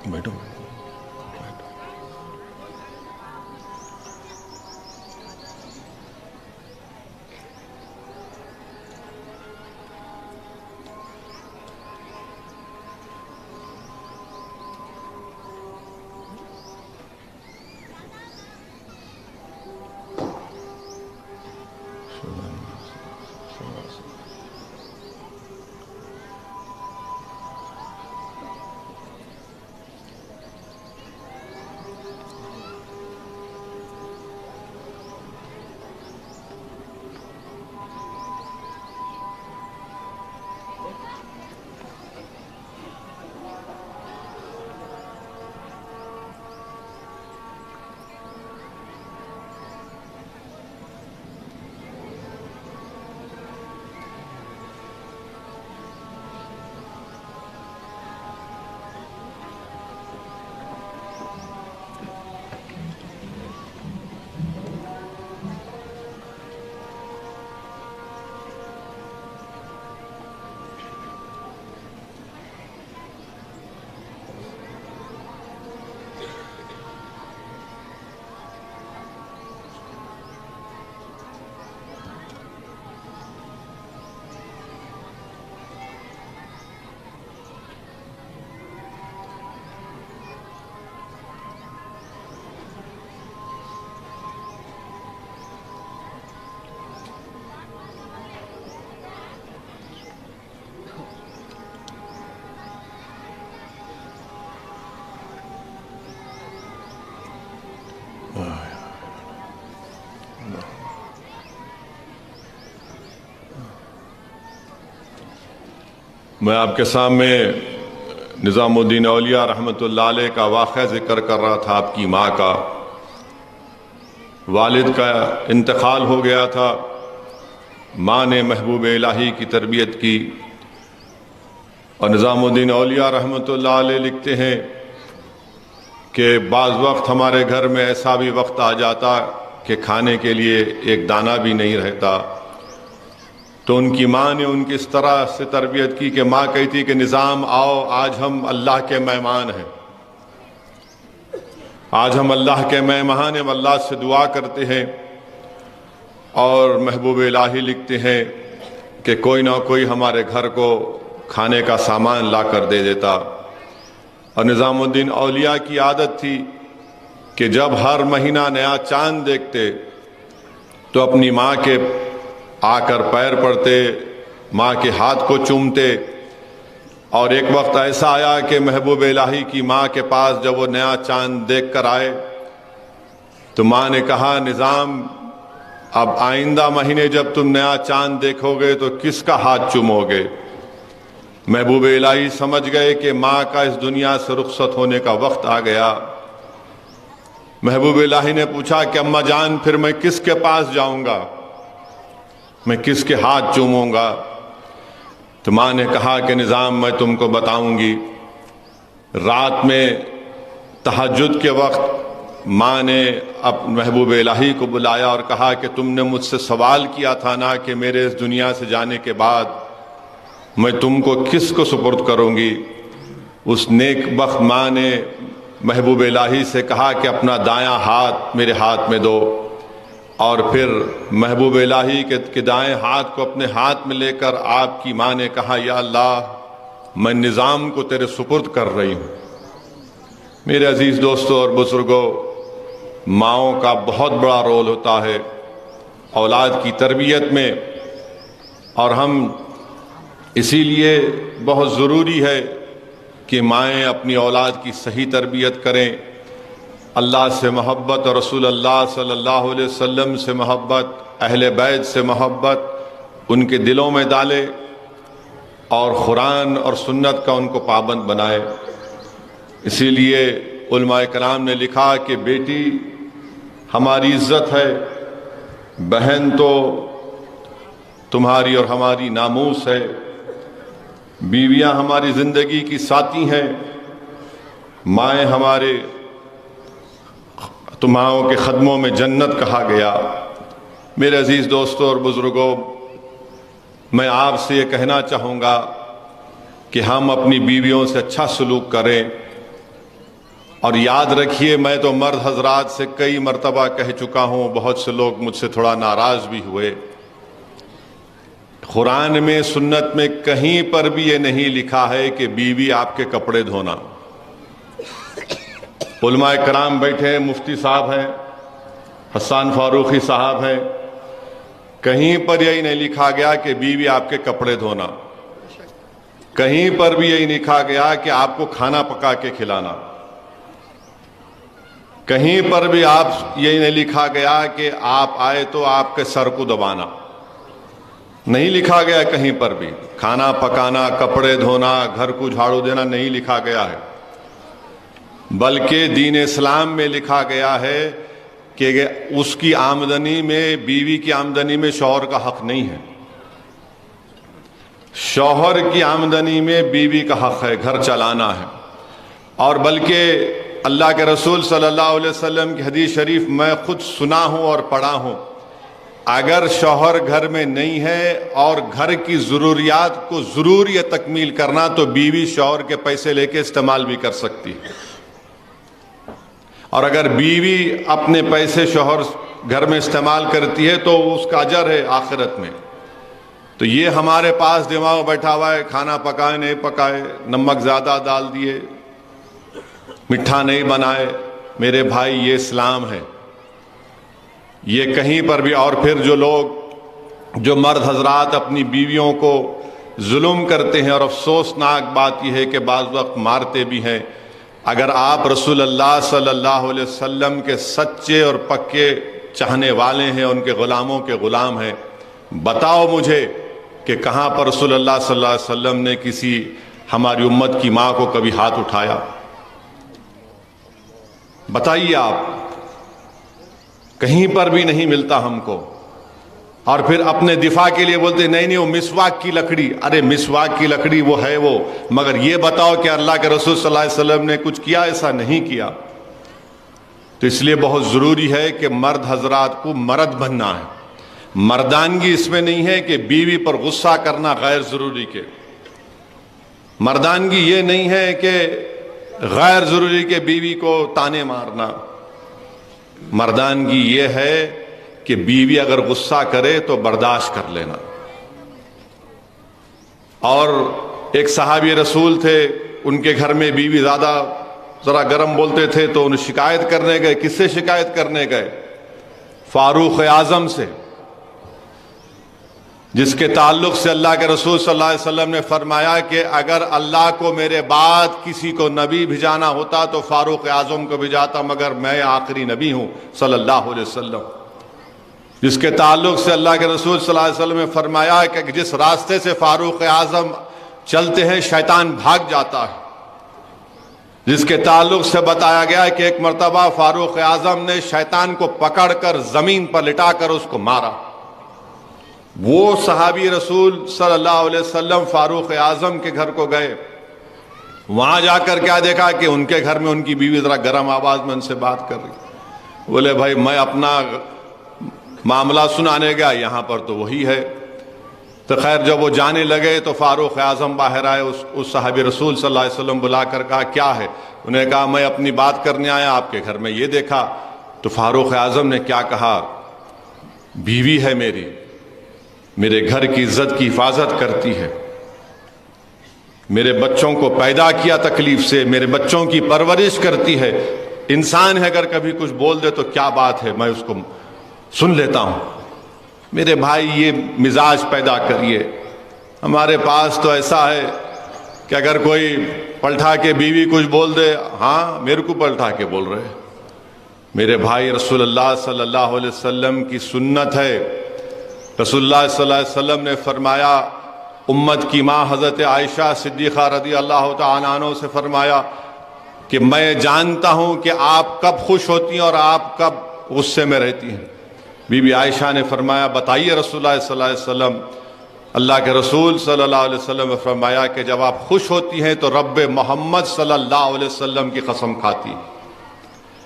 بیٹھو۔ میں آپ کے سامنے نظام الدین اولیاء رحمۃ اللہ علیہ کا واقعہ ذکر کر رہا تھا۔ آپ کی ماں کا، والد کا انتقال ہو گیا تھا، ماں نے محبوب الہی کی تربیت کی، اور نظام الدین اولیاء رحمۃ اللہ علیہ لکھتے ہیں کہ بعض وقت ہمارے گھر میں ایسا بھی وقت آ جاتا کہ کھانے کے لیے ایک دانہ بھی نہیں رہتا، تو ان کی ماں نے ان کی اس طرح سے تربیت کی کہ ماں کہتی کہ نظام آؤ، آج ہم اللہ کے مہمان ہیں، آج ہم اللہ کے مہمان ہیں، ہم اللہ سے دعا کرتے ہیں۔ اور محبوب الہی لکھتے ہیں کہ کوئی نہ کوئی ہمارے گھر کو کھانے کا سامان لا کر دے دیتا۔ اور نظام الدین اولیاء کی عادت تھی کہ جب ہر مہینہ نیا چاند دیکھتے تو اپنی ماں کے آ کر پیر پڑتے، ماں کے ہاتھ کو چومتے۔ اور ایک وقت ایسا آیا کہ محبوب الہی کی ماں کے پاس جب وہ نیا چاند دیکھ کر آئے تو ماں نے کہا نظام اب آئندہ مہینے جب تم نیا چاند دیکھو گے تو کس کا ہاتھ چومو گے؟ محبوب الہی سمجھ گئے کہ ماں کا اس دنیا سے رخصت ہونے کا وقت آ گیا۔ محبوب الہی نے پوچھا کہ اماں جان پھر میں کس کے پاس جاؤں گا، میں کس کے ہاتھ چوموں گا؟ تو ماں نے کہا کہ نظام میں تم کو بتاؤں گی۔ رات میں تہجد کے وقت ماں نے محبوب الہی کو بلایا اور کہا کہ تم نے مجھ سے سوال کیا تھا نا کہ میرے اس دنیا سے جانے کے بعد میں تم کو کس کو سپرد کروں گی؟ اس نیک بخت ماں نے محبوب الہی سے کہا کہ اپنا دایاں ہاتھ میرے ہاتھ میں دو، اور پھر محبوب الہی کے دائیں ہاتھ کو اپنے ہاتھ میں لے کر آپ کی ماں نے کہا یا اللہ میں نظام کو تیرے سپرد کر رہی ہوں۔ میرے عزیز دوستوں اور بزرگوں، ماؤں کا بہت بڑا رول ہوتا ہے اولاد کی تربیت میں، اور ہم اسی لیے بہت ضروری ہے کہ مائیں اپنی اولاد کی صحیح تربیت کریں، اللہ سے محبت اور رسول اللہ صلی اللہ علیہ وسلم سے محبت، اہل بیت سے محبت ان کے دلوں میں ڈالے، اور قرآن اور سنت کا ان کو پابند بنائے۔ اسی لیے علماء کرام نے لکھا کہ بیٹی ہماری عزت ہے، بہن تو تمہاری اور ہماری ناموس ہے، بیویاں ہماری زندگی کی ساتھی ہیں، مائیں ہمارے تمہاروں کے قدموں میں جنت کہا گیا۔ میرے عزیز دوستوں اور بزرگوں، میں آپ سے یہ کہنا چاہوں گا کہ ہم اپنی بیویوں سے اچھا سلوک کریں، اور یاد رکھیے میں تو مرد حضرات سے کئی مرتبہ کہہ چکا ہوں، بہت سے لوگ مجھ سے تھوڑا ناراض بھی ہوئے، قرآن میں سنت میں کہیں پر بھی یہ نہیں لکھا ہے کہ بیوی آپ کے کپڑے دھونا۔ علماء کرام بیٹھے ہیں، مفتی صاحب ہیں، حسان فاروقی صاحب ہیں، کہیں پر یہی نہیں لکھا گیا کہ بیوی آپ کے کپڑے دھونا، کہیں پر بھی یہی لکھا گیا کہ آپ کو کھانا پکا کے کھلانا، کہیں پر بھی یہی نہیں لکھا گیا کہ آپ آئے تو آپ کے سر کو دبانا، نہیں لکھا گیا کہیں پر بھی۔ کھانا پکانا، کپڑے دھونا، گھر کو جھاڑو دینا نہیں لکھا گیا ہے، بلکہ دین اسلام میں لکھا گیا ہے کہ اس کی آمدنی میں، بیوی کی آمدنی میں شوہر کا حق نہیں ہے، شوہر کی آمدنی میں بیوی کا حق ہے، گھر چلانا ہے۔ اور بلکہ اللہ کے رسول صلی اللہ علیہ وسلم کی حدیث شریف میں خود سنا ہوں اور پڑھا ہوں، اگر شوہر گھر میں نہیں ہے اور گھر کی ضروریات کو ضرور یہ تکمیل کرنا تو بیوی شوہر کے پیسے لے کے استعمال بھی کر سکتی ہے، اور اگر بیوی اپنے پیسے شوہر گھر میں استعمال کرتی ہے تو اس کا اجر ہے آخرت میں۔ تو یہ ہمارے پاس دماغ بیٹھا ہوا ہے، کھانا پکائے نہیں پکائے، نمک زیادہ ڈال دیے، میٹھا نہیں بنائے، میرے بھائی یہ اسلام ہے، یہ کہیں پر بھی۔ اور پھر جو مرد حضرات اپنی بیویوں کو ظلم کرتے ہیں، اور افسوسناک بات یہ ہے کہ بعض وقت مارتے بھی ہیں، اگر آپ رسول اللہ صلی اللہ علیہ وسلم کے سچے اور پکے چاہنے والے ہیں، ان کے غلاموں کے غلام ہیں، بتاؤ مجھے کہ کہاں پر رسول اللہ صلی اللہ علیہ وسلم نے کسی ہماری امت کی ماں کو کبھی ہاتھ اٹھایا؟ بتائیے آپ، کہیں پر بھی نہیں ملتا ہم کو۔ اور پھر اپنے دفاع کے لیے بولتے نہیں وہ مسواک کی لکڑی، ارے مسواک کی لکڑی وہ ہے وہ، مگر یہ بتاؤ کہ اللہ کے رسول صلی اللہ علیہ وسلم نے کچھ کیا؟ ایسا نہیں کیا۔ تو اس لیے بہت ضروری ہے کہ مرد حضرات کو مرد بننا ہے۔ مردانگی اس میں نہیں ہے کہ بیوی پر غصہ کرنا غیر ضروری کے، مردانگی یہ نہیں ہے کہ غیر ضروری کہ بیوی کو تانے مارنا، مردانگی یہ ہے کہ بیوی اگر غصہ کرے تو برداشت کر لینا۔ اور ایک صحابی رسول تھے، ان کے گھر میں بیوی زیادہ ذرا گرم بولتے تھے تو انہیں شکایت کرنے گئے۔ کس سے شکایت کرنے گئے؟ فاروق اعظم سے، جس کے تعلق سے اللہ کے رسول صلی اللہ علیہ وسلم نے فرمایا کہ اگر اللہ کو میرے بعد کسی کو نبی بھیجانا ہوتا تو فاروق اعظم کو بھیجاتا، مگر میں آخری نبی ہوں صلی اللہ علیہ وسلم۔ جس کے تعلق سے اللہ کے رسول صلی اللہ علیہ وسلم نے فرمایا کہ جس راستے سے فاروق اعظم چلتے ہیں شیطان بھاگ جاتا ہے۔ جس کے تعلق سے بتایا گیا کہ ایک مرتبہ فاروق اعظم نے شیطان کو پکڑ کر زمین پر لٹا کر اس کو مارا۔ وہ صحابی رسول صلی اللہ علیہ وسلم فاروق اعظم کے گھر کو گئے، وہاں جا کر کیا دیکھا کہ ان کے گھر میں ان کی بیوی ذرا گرم آواز میں ان سے بات کر رہی۔ بولے بھائی میں اپنا معاملہ سنانے گیا، یہاں پر تو وہی ہے۔ تو خیر جب وہ جانے لگے تو فاروق اعظم باہر آئے، اس صحابی رسول صلی اللہ علیہ وسلم بلا کر کہا کیا ہے؟ انہیں کہا میں اپنی بات کرنے آیا، آپ کے گھر میں یہ دیکھا۔ تو فاروق اعظم نے کیا کہا؟ بیوی ہے میری، میرے گھر کی عزت کی حفاظت کرتی ہے، میرے بچوں کو پیدا کیا تکلیف سے، میرے بچوں کی پرورش کرتی ہے، انسان ہے اگر کبھی کچھ بول دے تو کیا بات ہے، میں اس کو سن لیتا ہوں۔ میرے بھائی یہ مزاج پیدا کریے۔ ہمارے پاس تو ایسا ہے کہ اگر کوئی پلٹا کے بیوی کچھ بول دے، ہاں میرے کو پلٹا کے بول رہے۔ میرے بھائی رسول اللہ صلی اللہ علیہ وسلم کی سنت ہے، رسول اللہ صلی اللہ علیہ وسلم نے فرمایا، امت کی ماں حضرت عائشہ صدیقہ رضی اللہ تعالیٰ عنہ سے فرمایا کہ میں جانتا ہوں کہ آپ کب خوش ہوتی ہیں اور آپ کب غصے میں رہتی ہیں۔ بی بی عائشہ نے فرمایا بتائیے رسول اللہ صلی اللہ علیہ وسلم۔ اللہ کے رسول صلی اللہ علیہ وسلم نے فرمایا کہ جب آپ خوش ہوتی ہیں تو رب محمد صلی اللہ علیہ وسلم کی قسم کھاتی ہیں،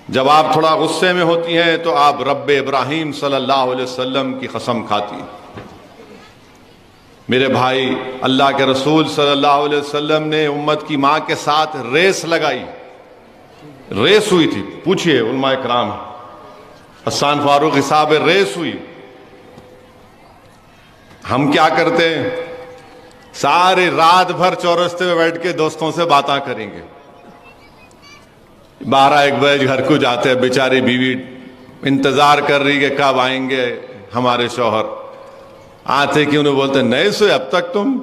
جب آپ تھوڑا غصے میں ہوتی ہیں تو آپ رب ابراہیم صلی اللہ علیہ وسلم کی قسم کھاتی ہیں۔ میرے بھائی اللہ کے رسول صلی اللہ علیہ وسلم نے امت کی ماں کے ساتھ ریس لگائی، ریس ہوئی تھی, پوچھئے علماء کرام, حسان فاروقی صاحب ریس ہوئی. ہم کیا کرتے ہیں, سارے رات بھر چورستے میں بیٹھ کے دوستوں سے باتاں کریں گے. 12-1 بجے گھر کو جاتے ہیں, بیچاری بیوی انتظار کر رہی کہ کب آئیں گے ہمارے شوہر. آتے کہ انہیں بولتے نہیں سوئے اب تک تم؟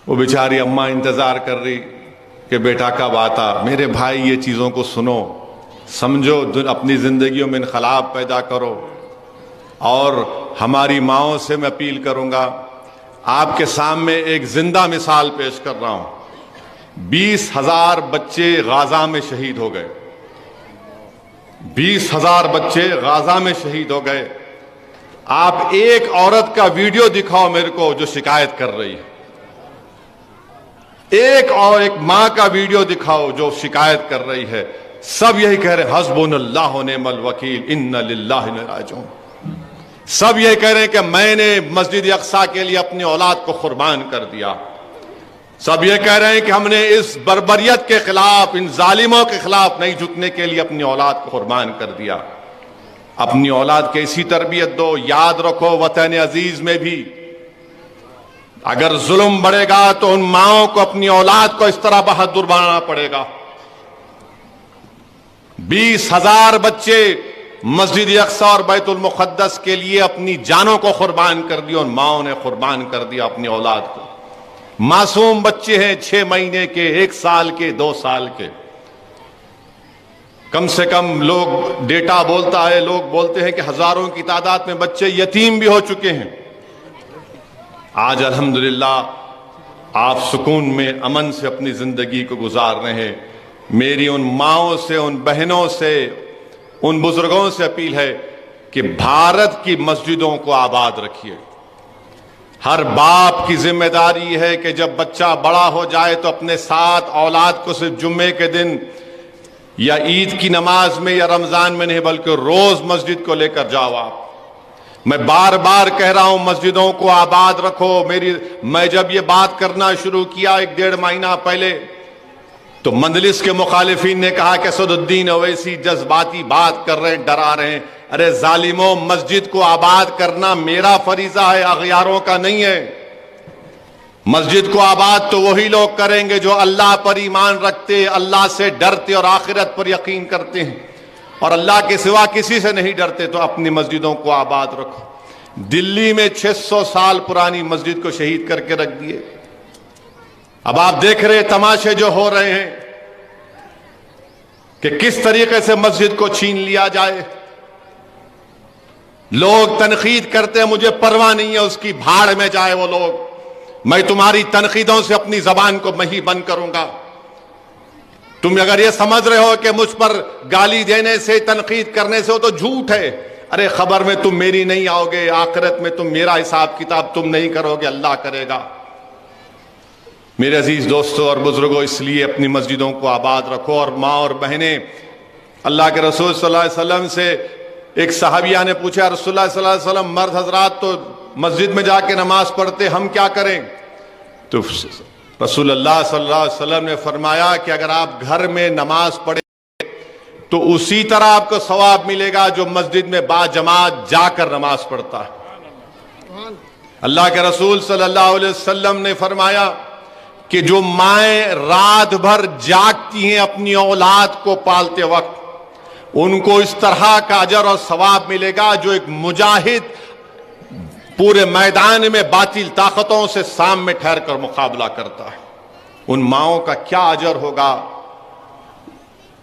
وہ بیچاری اماں انتظار کر رہی کہ بیٹا کب آتا. میرے بھائی یہ چیزوں کو سنو, سمجھو, اپنی زندگیوں میں انقلاب پیدا کرو. اور ہماری ماؤں سے میں اپیل کروں گا, آپ کے سامنے ایک زندہ مثال پیش کر رہا ہوں. 20,000 بچے غزہ میں شہید ہو گئے. 20,000 بچے غزہ میں شہید ہو گئے. آپ ایک عورت کا ویڈیو دکھاؤ میرے کو جو شکایت کر رہی ہے. ایک ماں کا ویڈیو دکھاؤ جو شکایت کر رہی ہے. سب یہی کہہ رہے حسبنا اللہ و نعم الوکیل انا للہ و انا الیہ راجعون. سب یہ کہہ رہے ہیں کہ میں نے مسجد اقصی کے لیے اپنی اولاد کو قربان کر دیا. سب یہ کہہ رہے ہیں کہ ہم نے اس بربریت کے خلاف, ان ظالموں کے خلاف نہیں جھکنے کے لیے اپنی اولاد کو قربان کر دیا. اپنی اولاد کی ایسی تربیت دو. یاد رکھو وطن عزیز میں بھی اگر ظلم بڑھے گا تو ان ماؤں کو اپنی اولاد کو اس طرح بہادر بنانا پڑے گا. 20,000 بچے مسجد اقصی اور بیت المقدس کے لیے اپنی جانوں کو قربان کر دیا. ان ماؤں نے قربان کر دیا اپنی اولاد کو. معصوم بچے ہیں, 6 مہینے کے, 1 سال کے, 2 سال کے. کم سے کم لوگ ڈیٹا بولتا ہے, لوگ بولتے ہیں کہ ہزاروں کی تعداد میں بچے یتیم بھی ہو چکے ہیں. آج الحمدللہ آپ سکون میں, امن سے اپنی زندگی کو گزار رہے ہیں. میری ان ماؤں سے, ان بہنوں سے, ان بزرگوں سے اپیل ہے کہ بھارت کی مسجدوں کو آباد رکھیے. ہر باپ کی ذمہ داری ہے کہ جب بچہ بڑا ہو جائے تو اپنے ساتھ اولاد کو صرف جمعے کے دن یا عید کی نماز میں یا رمضان میں نہیں بلکہ روز مسجد کو لے کر جاؤ. آپ, میں بار بار کہہ رہا ہوں مسجدوں کو آباد رکھو. میں جب یہ بات کرنا شروع کیا 1-1.5 مہینہ پہلے تو مجلس کے مخالفین نے کہا کہ اسد الدین اویسی جذباتی بات کر رہے ہیں, ڈرا رہے ہیں. ارے ظالموں, مسجد کو آباد کرنا میرا فریضہ ہے, اغیاروں کا نہیں ہے. مسجد کو آباد تو وہی لوگ کریں گے جو اللہ پر ایمان رکھتے, اللہ سے ڈرتے اور آخرت پر یقین کرتے ہیں اور اللہ کے سوا کسی سے نہیں ڈرتے. تو اپنی مسجدوں کو آباد رکھو. دلی میں 600 سال پرانی مسجد کو شہید کر کے رکھ دیے. اب آپ دیکھ رہے تماشے جو ہو رہے ہیں کہ کس طریقے سے مسجد کو چھین لیا جائے. لوگ تنقید کرتے ہیں, مجھے پرواہ نہیں ہے اس کی, بھاڑ میں جائے وہ لوگ. میں تمہاری تنقیدوں سے اپنی زبان کو میں ہی بند کروں گا. تم اگر یہ سمجھ رہے ہو کہ مجھ پر گالی دینے سے, تنقید کرنے سے, وہ تو جھوٹ ہے. ارے خبر میں تم میری نہیں آؤ گے, آخرت میں تم میرا حساب کتاب تم نہیں کرو گے, اللہ کرے گا. میرے عزیز دوستوں اور بزرگوں, اس لیے اپنی مسجدوں کو آباد رکھو. اور ماں اور بہنیں, اللہ کے رسول صلی اللہ علیہ وسلم سے ایک صحابیہ نے پوچھا, رسول اللہ صلی اللہ علیہ وسلم مرد حضرات تو مسجد میں جا کے نماز پڑھتے, ہم کیا کریں؟ تو رسول اللہ صلی اللہ علیہ وسلم نے فرمایا کہ اگر آپ گھر میں نماز پڑھیں تو اسی طرح آپ کو ثواب ملے گا جو مسجد میں با جماعت جا کر نماز پڑھتا ہے. اللہ کے رسول صلی اللہ علیہ وسلم نے فرمایا کہ جو مائیں رات بھر جاگتی ہیں اپنی اولاد کو پالتے وقت, ان کو اس طرح کا اجر اور ثواب ملے گا جو ایک مجاہد پورے میدان میں باطل طاقتوں سے سامنے ٹھہر کر مقابلہ کرتا ہے. ان ماؤں کا کیا اجر ہوگا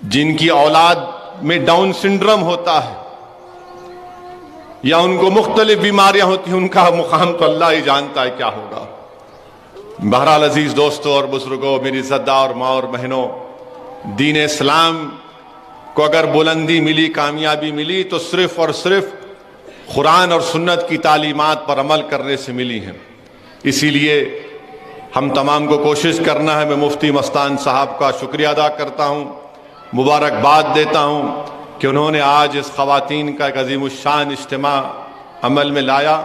جن کی اولاد میں ڈاؤن سنڈروم ہوتا ہے یا ان کو مختلف بیماریاں ہوتی ہیں, ان کا مقام تو اللہ ہی جانتا ہے کیا ہوگا. بہرحال عزیز دوستوں اور بزرگوں, میری زدہ اور ماں اور بہنوں, دین اسلام کو اگر بلندی ملی, کامیابی ملی تو صرف اور صرف قرآن اور سنت کی تعلیمات پر عمل کرنے سے ملی ہیں. اسی لیے ہم تمام کو کوشش کرنا ہے. میں مفتی مستان صاحب کا شکریہ ادا کرتا ہوں, مبارکباد دیتا ہوں کہ انہوں نے آج اس خواتین کا ایک عظیم الشان اجتماع عمل میں لایا,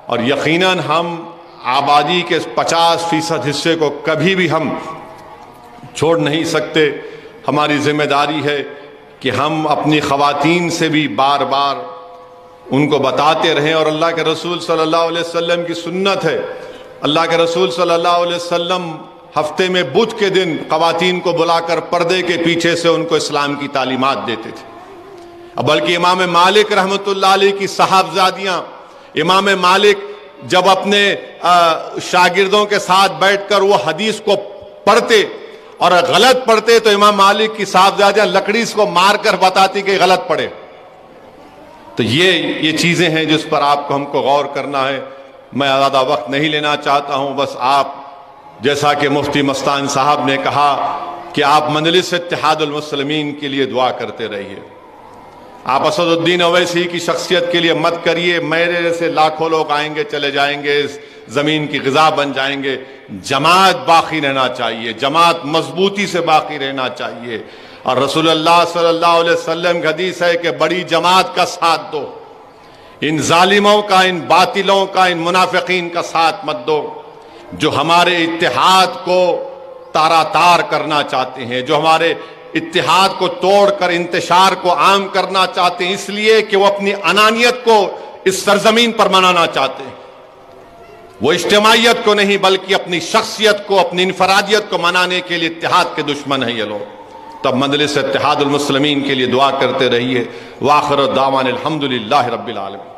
اور یقیناً ہم آبادی کے 50% حصے کو کبھی بھی ہم چھوڑ نہیں سکتے. ہماری ذمہ داری ہے کہ ہم اپنی خواتین سے بھی بار بار ان کو بتاتے رہیں، اور اللہ کے رسول صلی اللہ علیہ وسلم کی سنت ہے، اللہ کے رسول صلی اللہ علیہ وسلم ہفتے میں بدھ کے دن خواتین کو بلا کر پردے کے پیچھے سے ان کو اسلام کی تعلیمات دیتے تھے۔ بلکہ امام مالک رحمۃ اللہ علیہ کی صاحبزادیاں، امام مالک جب اپنے شاگردوں کے ساتھ بیٹھ کر وہ حدیث کو پڑھتے اور غلط پڑھتے تو امام مالک کی صاحبزادیاں لکڑی کو مار کر بتاتی کہ غلط پڑھے۔ تو یہ چیزیں ہیں جس پر آپ کو ہم کو غور کرنا ہے۔ میں زیادہ وقت نہیں لینا چاہتا ہوں، بس آپ جیسا کہ مفتی مستان صاحب نے کہا کہ آپ مجلس اتحاد المسلمین کے لیے دعا کرتے رہیے۔ آپ اسد الدین اویسی کی شخصیت کے لیے مت کریے، میرے جیسے لاکھوں لوگ آئیں گے چلے جائیں گے، اس زمین کی غذا بن جائیں گے۔ جماعت باقی رہنا چاہیے، جماعت مضبوطی سے باقی رہنا چاہیے، اور رسول اللہ صلی اللہ علیہ وسلم کی حدیث ہے کہ بڑی جماعت کا ساتھ دو، ان ظالموں کا، ان باطلوں کا، ان منافقین کا ساتھ مت دو جو ہمارے اتحاد کو تارا تار کرنا چاہتے ہیں، جو ہمارے اتحاد کو توڑ کر انتشار کو عام کرنا چاہتے ہیں، اس لیے کہ وہ اپنی انانیت کو اس سرزمین پر منانا چاہتے ہیں۔ وہ اجتماعیت کو نہیں بلکہ اپنی شخصیت کو، اپنی انفرادیت کو منانے کے لیے اتحاد کے دشمن ہیں یہ لوگ۔ تب مجلس اتحاد المسلمین کے لیے دعا کرتے رہیے۔ وآخر دعوانا الحمدللہ رب العالمین۔